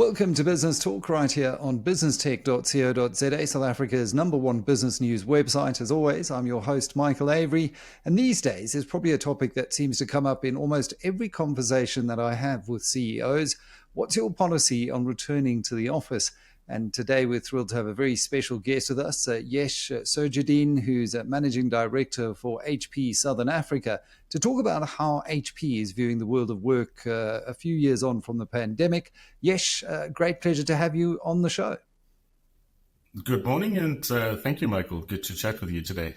Welcome to Business Talk right here on businesstech.co.za, South Africa's #1 business news website. As always, I'm your host, Michael Avery. And these days is probably a topic that seems to come up in almost every conversation that I have with CEOs. What's your policy on returning to the office? And today we're thrilled to have a very special guest with us, Yesh Surjoodeen, who's a Managing Director for HP Southern Africa, to talk about how HP is viewing the world of work a few years on from the pandemic. Yesh, great pleasure to have you on the show. Good morning, and thank you, Michael. Good to chat with you today.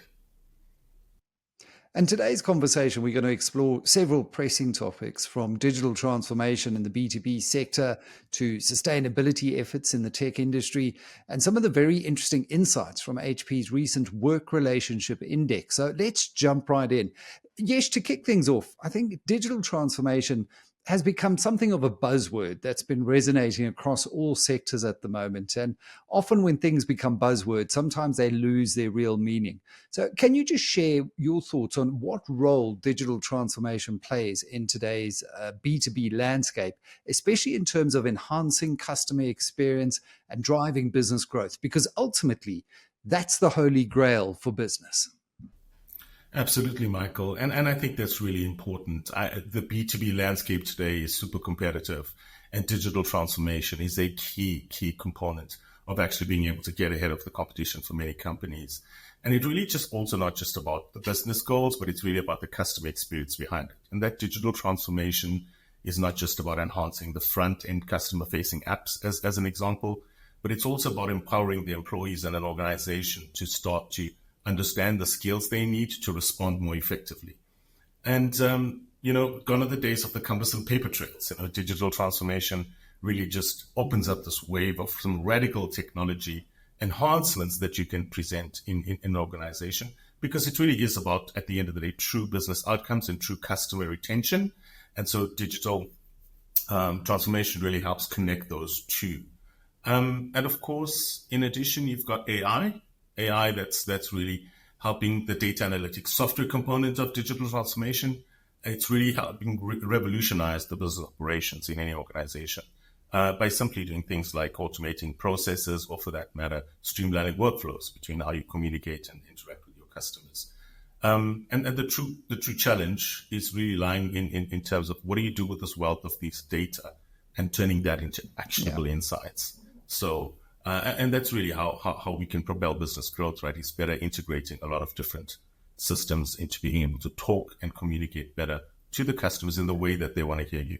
And today's conversation, we're going to explore several pressing topics, from digital transformation in the B2B sector to sustainability efforts in the tech industry, and some of the very interesting insights from HP's recent work relationship index. So let's jump right in. Yesh, to kick things off, I think digital transformation has become something of a buzzword that's been resonating across all sectors at the moment. And often when things become buzzwords, sometimes they lose their real meaning. So can you just share your thoughts on what role digital transformation plays in today's B2B landscape, especially in terms of enhancing customer experience and driving business growth? Because ultimately, that's the holy grail for business. Absolutely, Michael. And I think that's really important. The B2B landscape today is super competitive, and digital transformation is a key component of actually being able to get ahead of the competition for many companies. And it really just also not just about the business goals, but it's really about the customer experience behind it. And that digital transformation is not just about enhancing the front end customer facing apps as an example, but it's also about empowering the employees in an organization to start to understand the skills they need to respond more effectively. And, gone are the days of the cumbersome paper trails. Digital transformation really just opens up this wave of some radical technology enhancements that you can present in an organization, because it really is about, at the end of the day, true business outcomes and true customer retention. And so digital transformation really helps connect those two. And of course, in addition, you've got AI that's really helping the data analytics software component of digital transformation. It's really helping revolutionize the business operations in any organization by simply doing things like automating processes, or for that matter, streamlining workflows between how you communicate and interact with your customers. And the true challenge is really lying in terms of what do you do with this wealth of these data and turning that into actionable insights. So and that's really how we can propel business growth, right? It's better integrating a lot of different systems into being able to talk and communicate better to the customers in the way that they want to hear you.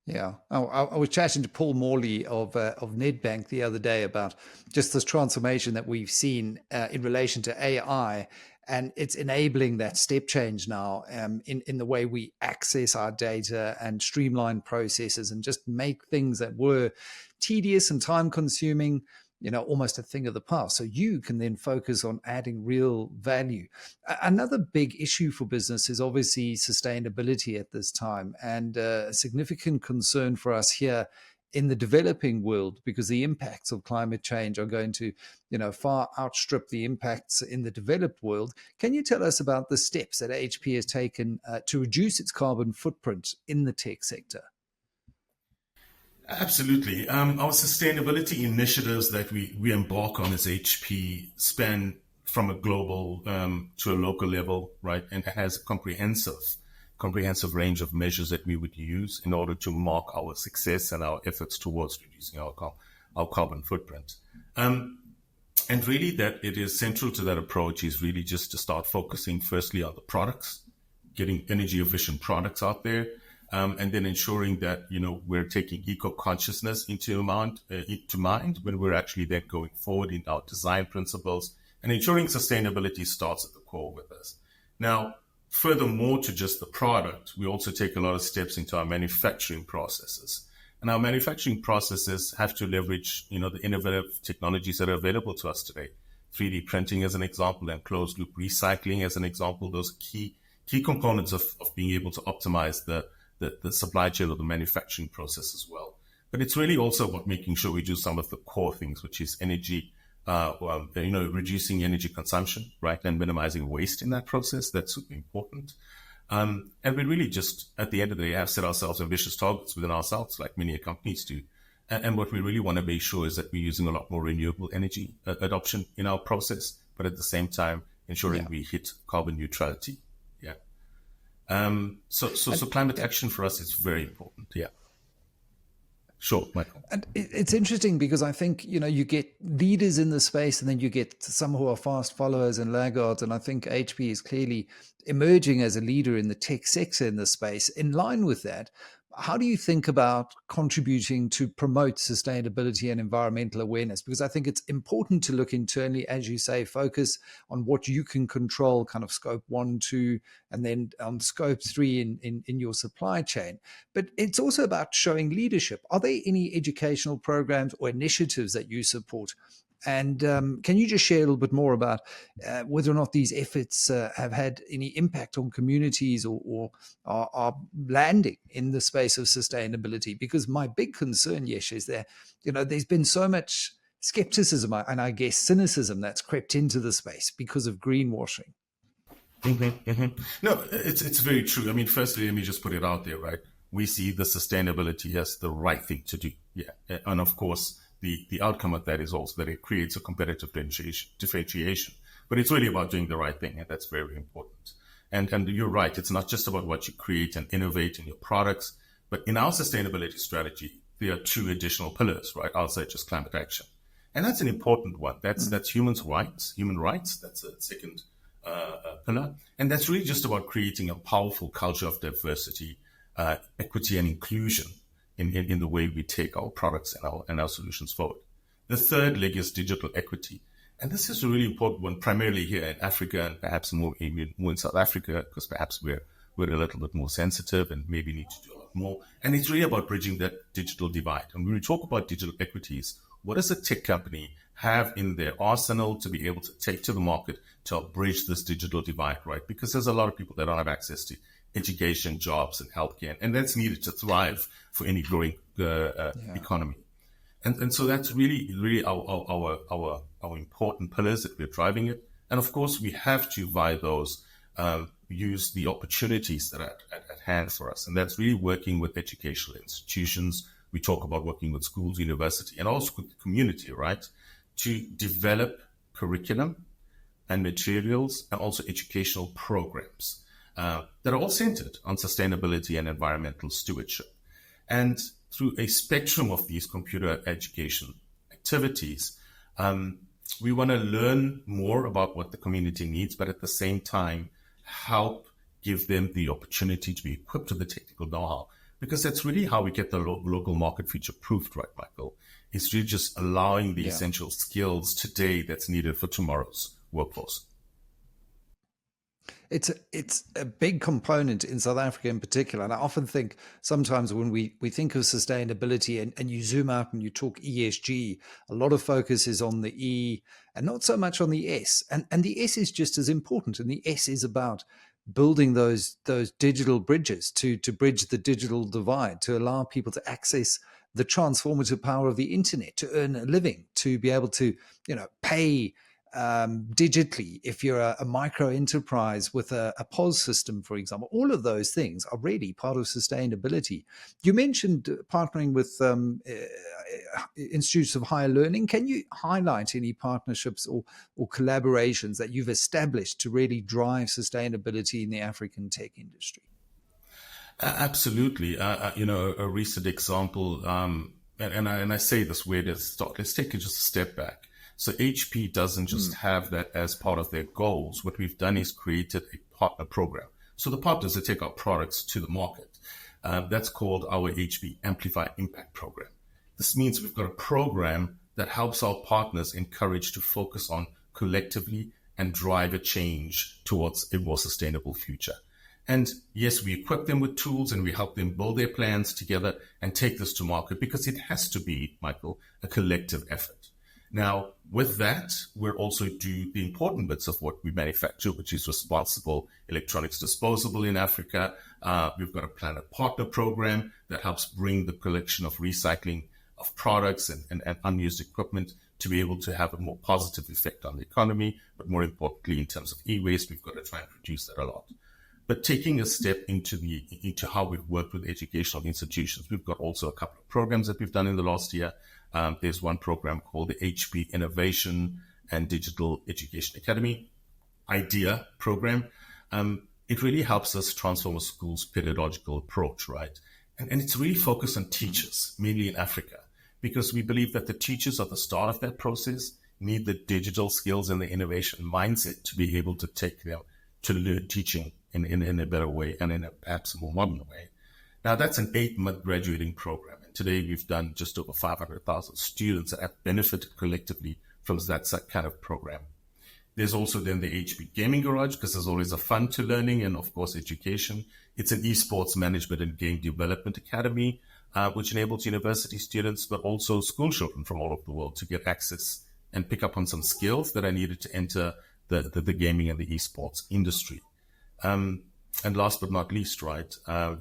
Yeah, I was chatting to Paul Morley of Nedbank the other day about just this transformation that we've seen in relation to AI. And it's enabling that step change now in the way we access our data and streamline processes and just make things that were tedious and time consuming, almost a thing of the past. So you can then focus on adding real value. Another big issue for business is obviously sustainability at this time, and a significant concern for us here in the developing world, because the impacts of climate change are going to, far outstrip the impacts in the developed world. Can you tell us about the steps that HP has taken to reduce its carbon footprint in the tech sector? Absolutely. Our sustainability initiatives that we embark on as HP span from a global to a local level, right? And it has a comprehensive range of measures that we would use in order to mark our success and our efforts towards reducing our carbon footprint. And really that it is central to that approach is really just to start focusing firstly on the products, getting energy efficient products out there, and then ensuring that, we're taking eco-consciousness into mind when we're actually then going forward in our design principles, and ensuring sustainability starts at the core with us. Now, furthermore to just the product, we also take a lot of steps into our manufacturing processes. And our manufacturing processes have to leverage, the innovative technologies that are available to us today. 3D printing as an example, and closed loop recycling as an example. Those are key components of being able to optimize the supply chain of the manufacturing process as well. But it's really also about making sure we do some of the core things, which is energy, reducing energy consumption, right? And minimizing waste in that process. That's super important. And we really just, at the end of the day, have set ourselves ambitious targets within ourselves, like many companies do. And what we really want to make sure is that we're using a lot more renewable energy adoption in our process, but at the same time, ensuring we hit carbon neutrality. Yeah. So climate action for us is very important. Yeah. Sure, Michael. And it's interesting because I think, you get leaders in the space and then you get some who are fast followers and laggards. And I think HP is clearly emerging as a leader in the tech sector in the space. In line with that, how do you think about contributing to promote sustainability and environmental awareness? Because I think it's important to look internally, as you say, focus on what you can control, kind of scope 1, 2, and then scope 3 in your supply chain. But it's also about showing leadership. Are there any educational programs or initiatives that you support? And can you just share a little bit more about whether or not these efforts have had any impact on communities or are landing in the space of sustainability? Because my big concern, Yesh, is that there's been so much skepticism and I guess cynicism that's crept into the space because of greenwashing. Mm-hmm, mm-hmm. No, it's very true. I mean, firstly, let me just put it out there, right? We see the sustainability as the right thing to do. Yeah. And of course, the outcome of that is also that it creates a competitive differentiation. But it's really about doing the right thing, and that's very important. And you're right, it's not just about what you create and innovate in your products, but in our sustainability strategy, there are 2 additional pillars, right? Outside just climate action. And that's an important one. That's human rights. That's a second pillar. And that's really just about creating a powerful culture of diversity, equity, and inclusion in the way we take our products and our solutions forward. The third leg is digital equity. And this is a really important one, primarily here in Africa and perhaps more in South Africa, because perhaps we're a little bit more sensitive and maybe need to do a lot more. And it's really about bridging that digital divide. And when we talk about digital equities, what does a tech company have in their arsenal to be able to take to the market to help bridge this digital divide, right? Because there's a lot of people that don't have access to education, jobs, and healthcare, and that's needed to thrive for any growing economy. And so that's really our important pillars that we're driving it. And of course, we have to, via those, use the opportunities that are at hand for us. And that's really working with educational institutions. We talk about working with schools, university, and also with the community, right? To develop curriculum and materials and also educational programs that are all centered on sustainability and environmental stewardship. And through a spectrum of these computer education activities, we want to learn more about what the community needs, but at the same time, help give them the opportunity to be equipped with the technical know-how. Because that's really how we get the local market future-proofed, right, Michael? It's really just allowing the essential skills today that's needed for tomorrow's workforce. It's a big component in South Africa in particular. And I often think sometimes when we think of sustainability and you zoom out and you talk ESG, a lot of focus is on the E and not so much on the S. And the S is just as important. And the S is about building those digital bridges to bridge the digital divide, to allow people to access the transformative power of the internet, to earn a living, to be able to, pay digitally, if you're a micro enterprise with a POS system, for example. All of those things are really part of sustainability. You mentioned partnering with institutes of higher learning. Can you highlight any partnerships or collaborations that you've established to really drive sustainability in the African tech industry? Absolutely. A recent example, and I say this where to start. Let's take just a step back. So HP doesn't just have that as part of their goals. What we've done is created a partner program. So the partners that take our products to the market, that's called our HP Amplify Impact Program. This means we've got a program that helps our partners encourage to focus on collectively and drive a change towards a more sustainable future. And yes, we equip them with tools and we help them build their plans together and take this to market, because it has to be, Michael, a collective effort. Now, with that, we're also do the important bits of what we manufacture, which is responsible electronics disposable in Africa. We've got a Planet Partner program that helps bring the collection of recycling of products and unused equipment to be able to have a more positive effect on the economy. But more importantly, in terms of e-waste, we've got to try and reduce that a lot. But taking a step into how we've worked with educational institutions, we've got also a couple of programs that we've done in the last year. There's one program called the HP Innovation and Digital Education Academy IDEA program. It really helps us transform a school's pedagogical approach, right? And it's really focused on teachers, mainly in Africa, because we believe that the teachers at the start of that process need the digital skills and the innovation mindset to be able to take them to learn teaching in a better way and in a perhaps more modern way. Now, that's an 8-month graduating program. And today we've done just over 500,000 students that have benefited collectively from that kind of program. There's also then the HP Gaming Garage, because there's always a fun to learning and, of course, education. It's an esports management and game development academy, which enables university students, but also school children from all over the world to get access and pick up on some skills that are needed to enter the gaming and the esports industry. And last but not least, right,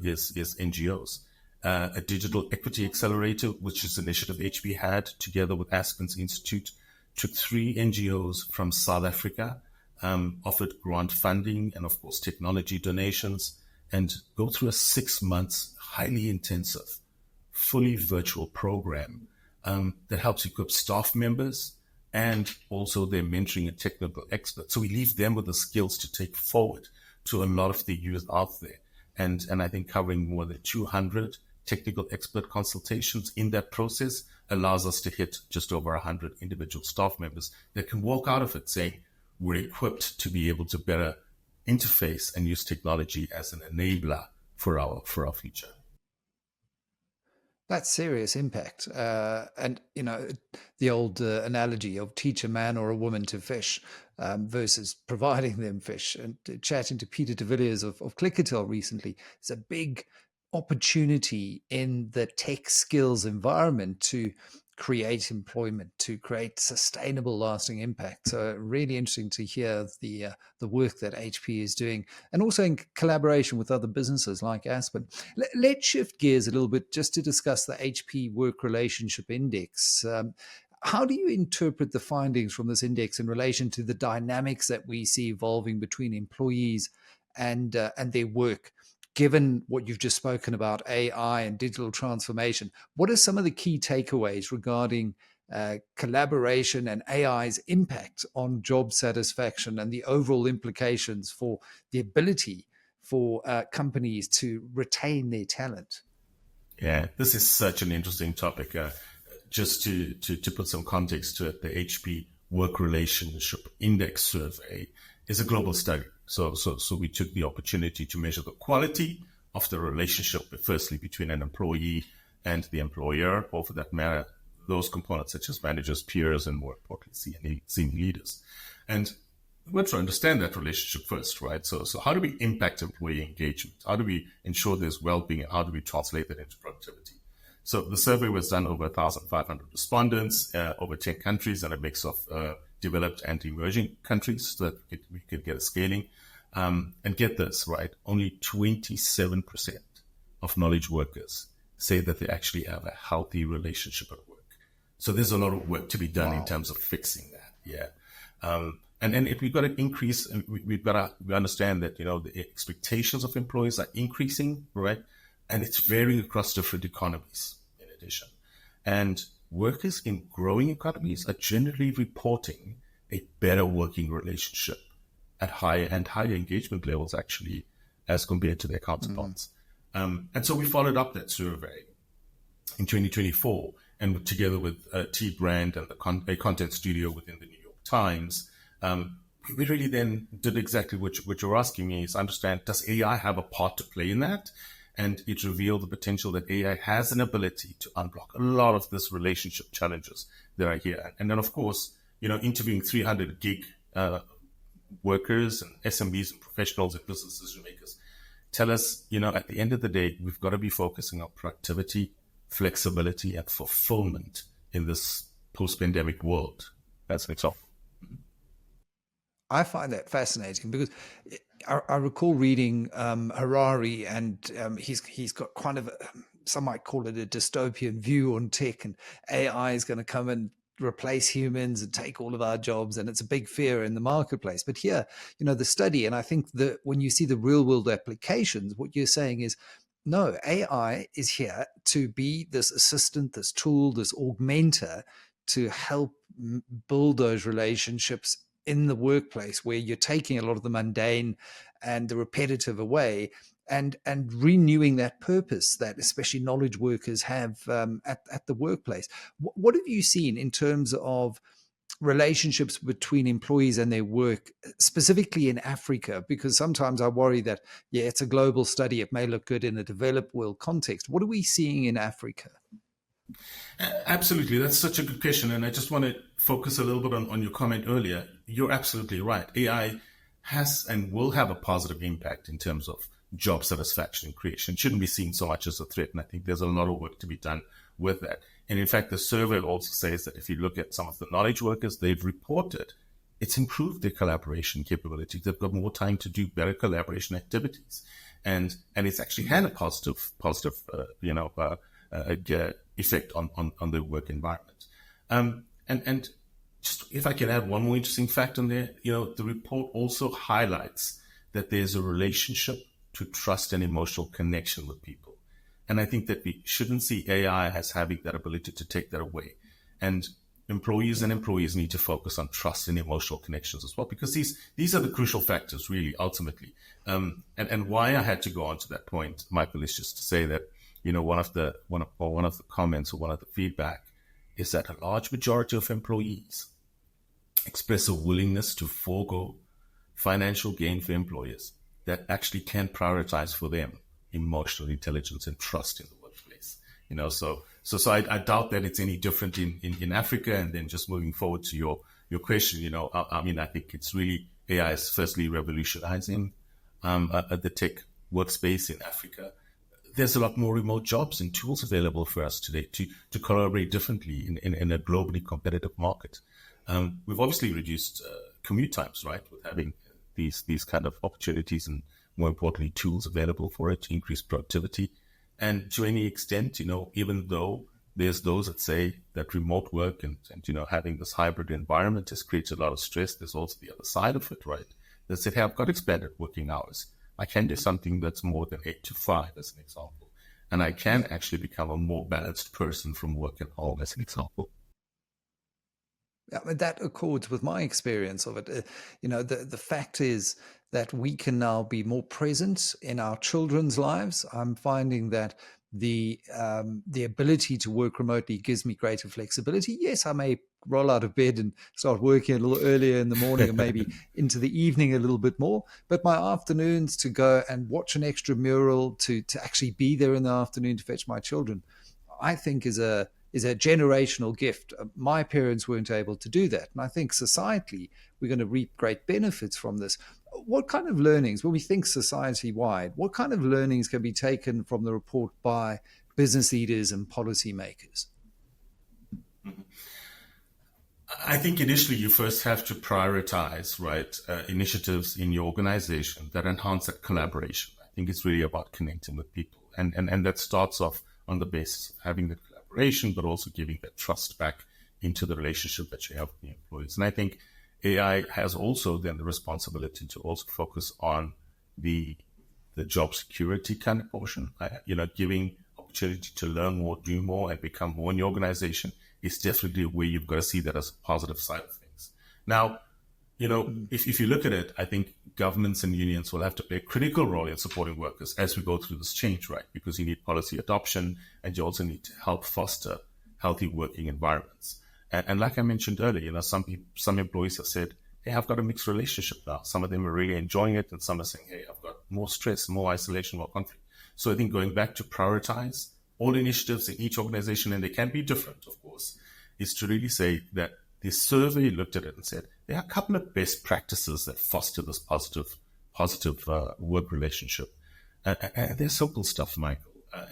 is NGOs. A digital equity accelerator, which is an initiative HP had together with Aspens Institute, took 3 NGOs from South Africa, offered grant funding and, of course, technology donations, and go through a 6 months, highly intensive, fully virtual program that helps equip staff members and also their mentoring and technical experts. So we leave them with the skills to take forward to a lot of the youth out there. And I think covering more than 200 technical expert consultations in that process allows us to hit just over 100 individual staff members that can walk out of it saying, we're equipped to be able to better interface and use technology as an enabler for our future. That's serious impact. And, the old analogy of teach a man or a woman to fish versus providing them fish. And chatting to Peter de Villiers of Clickatel recently, there's a big opportunity in the tech skills environment to create employment, to create sustainable, lasting impact. So really interesting to hear the work that HP is doing, and also in collaboration with other businesses like Aspen. Let's shift gears a little bit just to discuss the HP Work Relationship Index. How do you interpret the findings from this index in relation to the dynamics that we see evolving between employees and their work? Given what you've just spoken about, AI and digital transformation, what are some of the key takeaways regarding collaboration and AI's impact on job satisfaction and the overall implications for the ability for companies to retain their talent? Yeah, this is such an interesting topic. Just to put some context to it, the HP Work Relationship Index survey is a global study. So we took the opportunity to measure the quality of the relationship, firstly between an employee and the employer, or for that matter, those components such as managers, peers, and more importantly, senior leaders. And we want to understand that relationship first, right? So how do we impact employee engagement? How do we ensure there's well-being, and how do we translate that into productivity? So the survey was done over 1,500 respondents, over 10 countries, and a mix of developed and emerging countries, so that we could get a scaling. And get this, right? Only 27% of knowledge workers say that they actually have a healthy relationship at work. So there's a lot of work to be done in terms of fixing that. Yeah. And if we've got to increase, we understand that, the expectations of employees are increasing, right? And it's varying across different economies in addition. And workers in growing economies are generally reporting a better working relationship at higher engagement levels, actually, as compared to their counterparts. And so we followed up that survey in 2024, and together with T Brand and a content studio within the New York Times, we really then did exactly what you're asking me, is understand, does AI have a part to play in that? And it revealed the potential that AI has an ability to unblock a lot of this relationship challenges that are here. And then, of course, interviewing 300 gig workers and SMBs and professionals and business decision makers tell us, at the end of the day, we've got to be focusing on productivity, flexibility, and fulfillment in this post-pandemic world. That's an example. I find that fascinating because I recall reading Harari, and he's got kind of some might call it a dystopian view on tech, and AI is going to come and replace humans and take all of our jobs, and it's a big fear in the marketplace. But here, the study, and I think that when you see the real world applications, what you're saying is, no, AI is here to be this assistant, this tool, this augmenter to help build those relationships in the workplace, where you're taking a lot of the mundane and the repetitive away, and renewing that purpose that especially knowledge workers have at the workplace. What have you seen in terms of relationships between employees and their work, specifically in Africa? Because sometimes I worry that, yeah, it's a global study. It may look good in a developed world context. What are we seeing in Africa? Absolutely. That's such a good question. And I just want to focus a little bit on your comment earlier. You're absolutely right. AI has and will have a positive impact in terms of job satisfaction and creation. It shouldn't be seen so much as a threat. And I think there's a lot of work to be done with that. And in fact, the survey also says that if you look at some of the knowledge workers, they've reported it's improved their collaboration capabilities. They've got more time to do better collaboration activities. And it's actually had a positive effect on the work environment. And just if I can add one more interesting fact on there, the report also highlights that there's a relationship to trust and emotional connection with people. And I think that we shouldn't see AI as having that ability to take that away. And employees need to focus on trust and emotional connections as well, because these are the crucial factors, really, ultimately. And why I had to go on to that point, Michael, is just to say that, one of the comments or one of the feedback is that a large majority of employees express a willingness to forego financial gain for employers that actually can prioritize for them emotional intelligence and trust in the workplace. So I doubt that it's any different in Africa. And then just moving forward to your question, I think it's really AI is firstly revolutionizing the tech workspace in Africa. There's a lot more remote jobs and tools available for us today to collaborate differently in a globally competitive market. We've obviously reduced commute times, right, with having these kind of opportunities and, more importantly, tools available for it to increase productivity. And to any extent, even though there's those that say that remote work and having this hybrid environment has created a lot of stress, there's also the other side of it, right? That say, hey, I've got expanded working hours. I can do something that's more than 8 to 5, as an example. And I can actually become a more balanced person from work and home, as an example. Yeah, that accords with my experience of it. The fact is that we can now be more present in our children's lives. I'm finding that the ability to work remotely gives me greater flexibility. Yes, I may roll out of bed and start working a little earlier in the morning or maybe into the evening a little bit more. But my afternoons to go and watch an extra mural, to actually be there in the afternoon to fetch my children, I think is a generational gift. My parents weren't able to do that. And I think societally, we're going to reap great benefits from this. What kind of learnings, when we think society-wide, what kind of learnings can be taken from the report by business leaders and policymakers? I think initially you first have to prioritize, right, initiatives in your organization that enhance that collaboration. I think it's really about connecting with people. And that starts off on the basis of having the collaboration, but also giving that trust back into the relationship that you have with the employees. And I think AI has also then the responsibility to also focus on the job security kind of portion, giving opportunity to learn more, do more, and become more in your organization is definitely where you've got to see that as a positive side of things. Now, if you look at it, I think governments and unions will have to play a critical role in supporting workers as we go through this change, right? Because you need policy adoption and you also need to help foster healthy working environments. And like I mentioned earlier, some employees have said, hey, I've got a mixed relationship now. Some of them are really enjoying it, and some are saying, hey, I've got more stress, more isolation, more conflict. So I think going back to prioritize all initiatives in each organization, and they can be different, of course, is to really say that the survey looked at it and said, there are a couple of best practices that foster this positive work relationship. And they're simple stuff, Michael,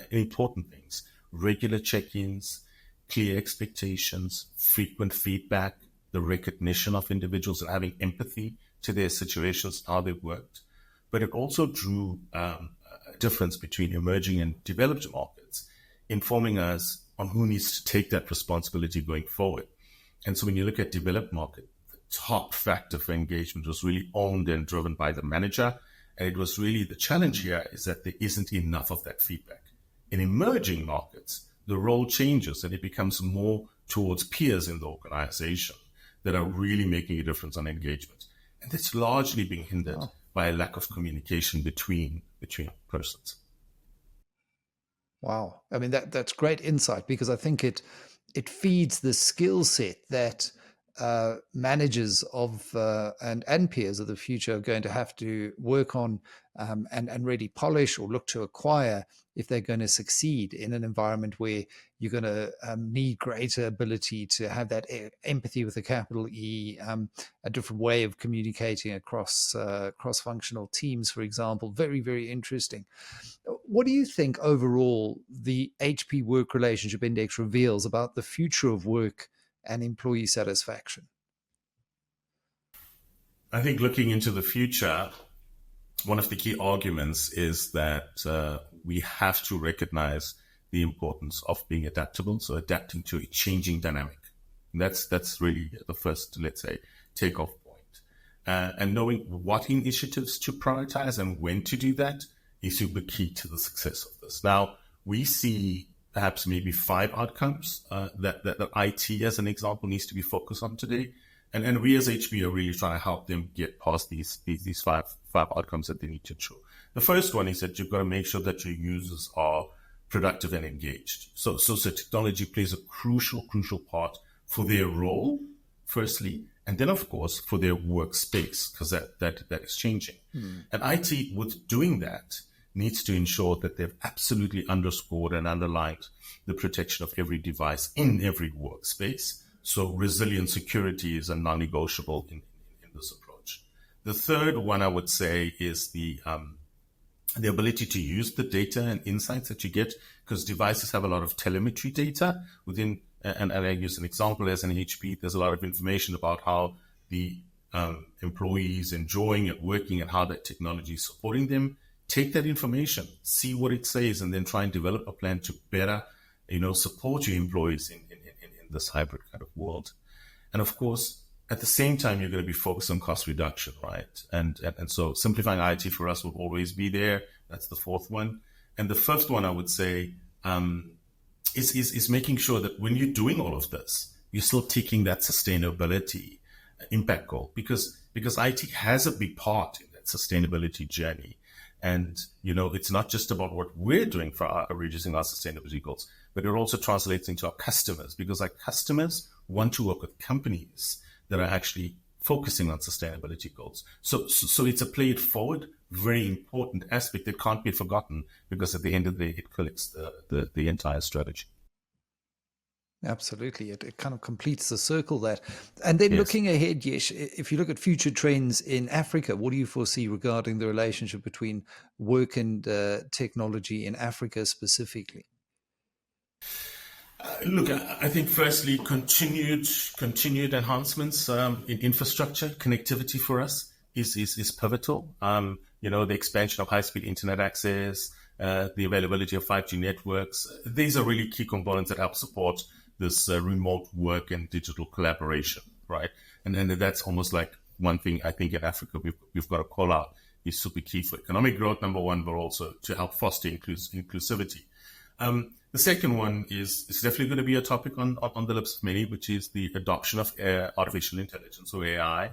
important things, regular check-ins, clear expectations, frequent feedback, the recognition of individuals and having empathy to their situations, how they've worked. But it also drew a difference between emerging and developed markets, informing us on who needs to take that responsibility going forward. And so when you look at developed market, the top factor for engagement was really owned and driven by the manager. And it was really the challenge here is that there isn't enough of that feedback. In emerging markets, the role changes and it becomes more towards peers in the organization that are really making a difference on engagement. And that's largely being hindered by a lack of communication between persons. Wow. I mean, that's great insight, because I think it feeds the skill set that managers of and peers of the future are going to have to work on, and really polish or look to acquire if they're going to succeed in an environment where you're going to need greater ability to have that empathy with a capital E, a different way of communicating across cross-functional teams, for example. Very, very interesting. What do you think overall the HP Work Relationship Index reveals about the future of work and employee satisfaction? I think looking into the future, one of the key arguments is that we have to recognize the importance of being adaptable, so adapting to a changing dynamic. And that's really the first, let's say, takeoff point. And knowing what initiatives to prioritize and when to do that is super key to the success of this. Now, we see perhaps maybe 5 outcomes that IT, as an example, needs to be focused on today. And we as HP are really trying to help them get past these five outcomes that they need to ensure. The first one is that you've got to make sure that your users are productive and engaged. So technology plays a crucial part for their role, firstly, and then, of course, for their workspace, because that is changing. And IT, with doing that, needs to ensure that they've absolutely underscored and underlined the protection of every device in every workspace. So resilient security is a non-negotiable in this approach. The third one I would say is the ability to use the data and insights that you get, because devices have a lot of telemetry data within, and I use an example as an HP, there's a lot of information about how the employees enjoying it, working, and how that technology is supporting them. Take that information, see what it says, and then try and develop a plan to better, support your employees in this hybrid kind of world. And of course, at the same time, you're going to be focused on cost reduction, right? And so simplifying IT for us will always be there. That's the fourth one. And the fifth one, I would say, is making sure that when you're doing all of this, you're still taking that sustainability impact goal, because IT has a big part in that sustainability journey. And, it's not just about what we're doing for reducing our sustainability goals, but it also translates into our customers, because our customers want to work with companies that are actually focusing on sustainability goals. So it's a play it forward, very important aspect that can't be forgotten, because at the end of the day, it collects the entire strategy. Absolutely. It kind of completes the circle that. And then looking ahead, Yesh, if you look at future trends in Africa, what do you foresee regarding the relationship between work and technology in Africa specifically? Look, I think firstly, continued enhancements in infrastructure, connectivity for us is pivotal. The expansion of high-speed internet access, the availability of 5G networks. These are really key components that help support this remote work and digital collaboration, right? And that's almost like one thing I think in Africa we've got to call out is super key for economic growth, number one, but also to help foster inclusivity. The second one is definitely going to be a topic on the lips of many, which is the adoption of artificial intelligence, or AI.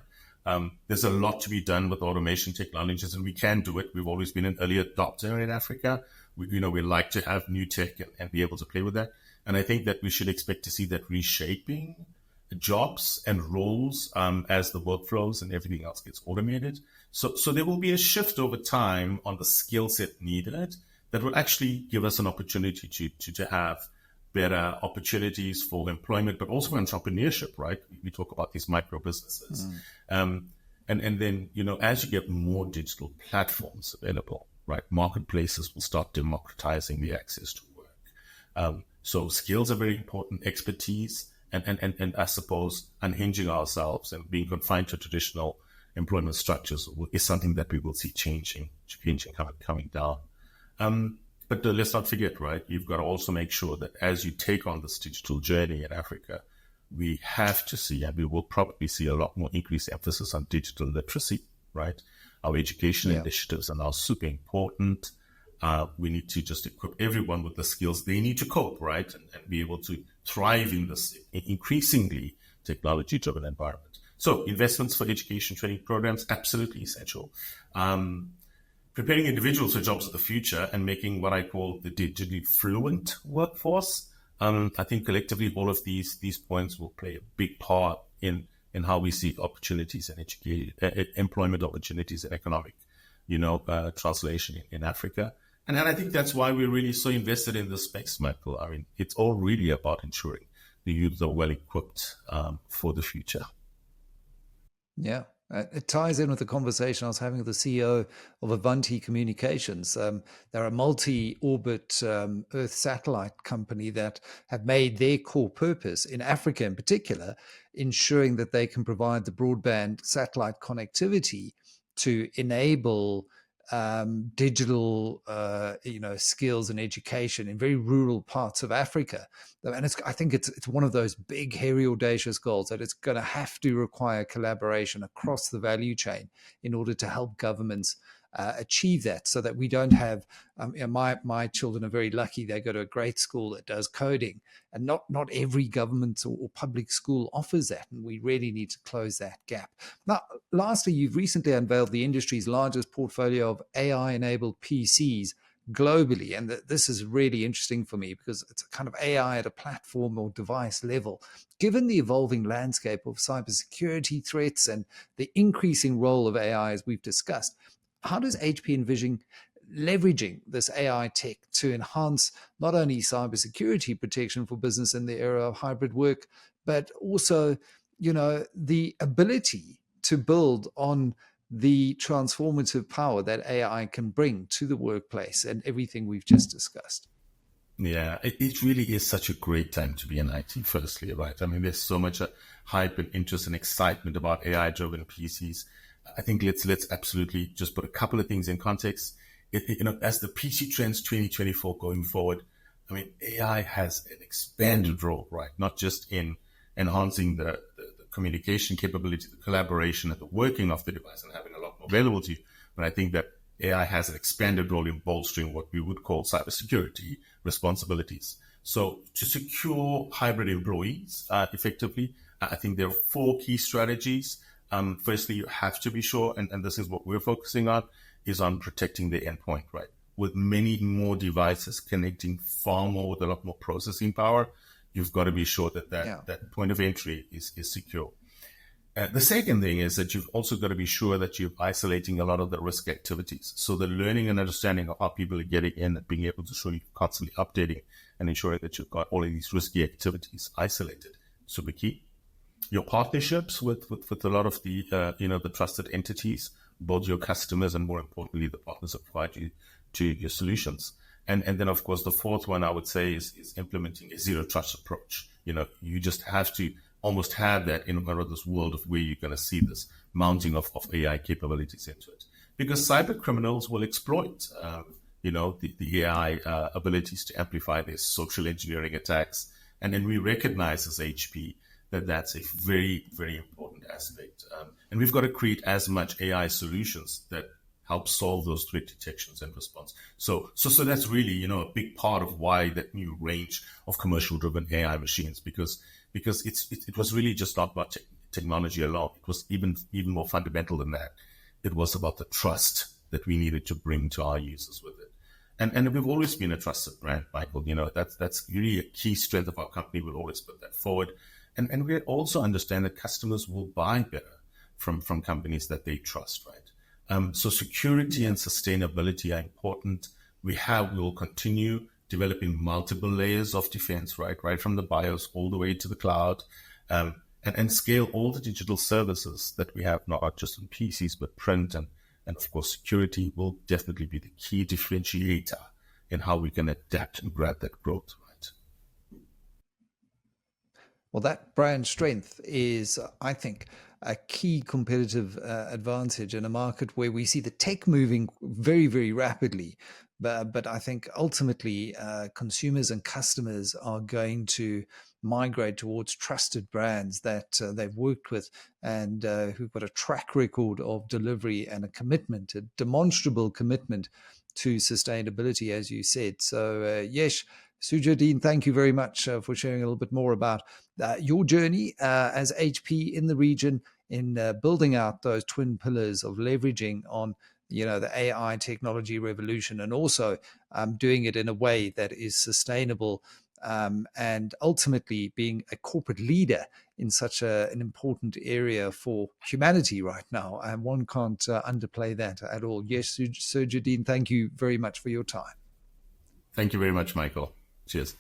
There's a lot to be done with automation technologies, and we can do it. We've always been an early adopter in Africa. We like to have new tech and be able to play with that. And I think that we should expect to see that reshaping jobs and roles as the workflows and everything else gets automated. So there will be a shift over time on the skill set needed that will actually give us an opportunity to have better opportunities for employment, but also for entrepreneurship, right? We talk about these micro businesses. And then, as you get more digital platforms available, right, marketplaces will start democratizing the access to work. So skills are very important, expertise, and I suppose unhinging ourselves and being confined to traditional employment structures is something that we will see changing coming down. But let's not forget, right? You've got to also make sure that as you take on this digital journey in Africa, we have to see, and we will probably see a lot more increased emphasis on digital literacy, right? Our education Yeah. initiatives are now super important. We need to just equip everyone with the skills they need to cope, right? And be able to thrive in this increasingly technology-driven environment. So investments for education training programs, absolutely essential. Preparing individuals for jobs of the future and making what I call the digitally fluent workforce. I think collectively all of these points will play a big part in how we see opportunities and employment opportunities and economic, translation in Africa. And I think that's why we're really so invested in this space, Michael. I mean, it's all really about ensuring the youth are well equipped for the future. Yeah. It ties in with the conversation I was having with the CEO of Avanti Communications. They're a multi-orbit Earth satellite company that have made their core purpose in Africa in particular, ensuring that they can provide the broadband satellite connectivity to enable digital, skills and education in very rural parts of Africa. And I think it's one of those big, hairy, audacious goals that it's going to have to require collaboration across the value chain in order to help governments achieve that, so that we don't have my children are very lucky. They go to a great school that does coding, and not every government or public school offers that, and we really need to close that gap. Now, lastly, you've recently unveiled the industry's largest portfolio of AI-enabled PCs globally, and this is really interesting for me because it's a kind of AI at a platform or device level. Given the evolving landscape of cybersecurity threats and the increasing role of AI, as we've discussed, how does HP envision leveraging this AI tech to enhance not only cybersecurity protection for business in the era of hybrid work, but also, the ability to build on the transformative power that AI can bring to the workplace and everything we've just discussed? Yeah, it really is such a great time to be in IT, firstly, right? I mean, there's so much hype and interest and excitement about AI-driven PCs. I think let's absolutely just put a couple of things in context. As the PC trends 2024 going forward, I mean, AI has an expanded role, right? Not just in enhancing the communication capability, the collaboration, and the working of the device and having a lot more available to you, but I think that AI has an expanded role in bolstering what we would call cybersecurity responsibilities. So to secure hybrid employees effectively, I think there are 4 key strategies. Firstly, you have to be sure, and this is what we're focusing on, is on protecting the endpoint, right? With many more devices connecting far more with a lot more processing power, you've got to be sure that point of entry is secure. The second thing is that you've also got to be sure that you're isolating a lot of the risk activities. So the learning and understanding of how people are getting in and being able to show you constantly updating and ensuring that you've got all of these risky activities isolated. Super key. Your partnerships with a lot of the the trusted entities, both your customers and more importantly the partners that provide you to your solutions. And then of course the fourth one I would say is implementing a zero trust approach. You just have to almost have that in this world of where you're going to see this mounting of AI capabilities into it, because cyber criminals will exploit the AI abilities to amplify their social engineering attacks, and then we recognize as HP that that's a very, very important aspect. And we've got to create as much AI solutions that help solve those threat detections and response. So that's really, a big part of why that new range of commercial driven AI machines, because it was really just not about technology alone. It was even more fundamental than that. It was about the trust that we needed to bring to our users with it. And we've always been a trusted brand, Michael. That's really a key strength of our company. We'll always put that forward. And we also understand that customers will buy better from companies that they trust, right? So security and sustainability are important. We will continue developing multiple layers of defense, right from the BIOS all the way to the cloud, and scale all the digital services that we have, not just in PCs, but print. And of course, security will definitely be the key differentiator in how we can adapt and grab that growth, right? Well, that brand strength is, I think, a key competitive advantage in a market where we see the tech moving very, very rapidly. But I think ultimately consumers and customers are going to migrate towards trusted brands that they've worked with and who've got a track record of delivery and a commitment, a demonstrable commitment to sustainability, as you said. So, Yesh Surjoodeen, thank you very much for sharing a little bit more about your journey as HP in the region in building out those twin pillars of leveraging on the AI technology revolution, and also doing it in a way that is sustainable, and ultimately being a corporate leader in such an important area for humanity right now. And one can't underplay that at all. Yes, Surjoodeen, thank you very much for your time. Thank you very much, Michael. Cheers.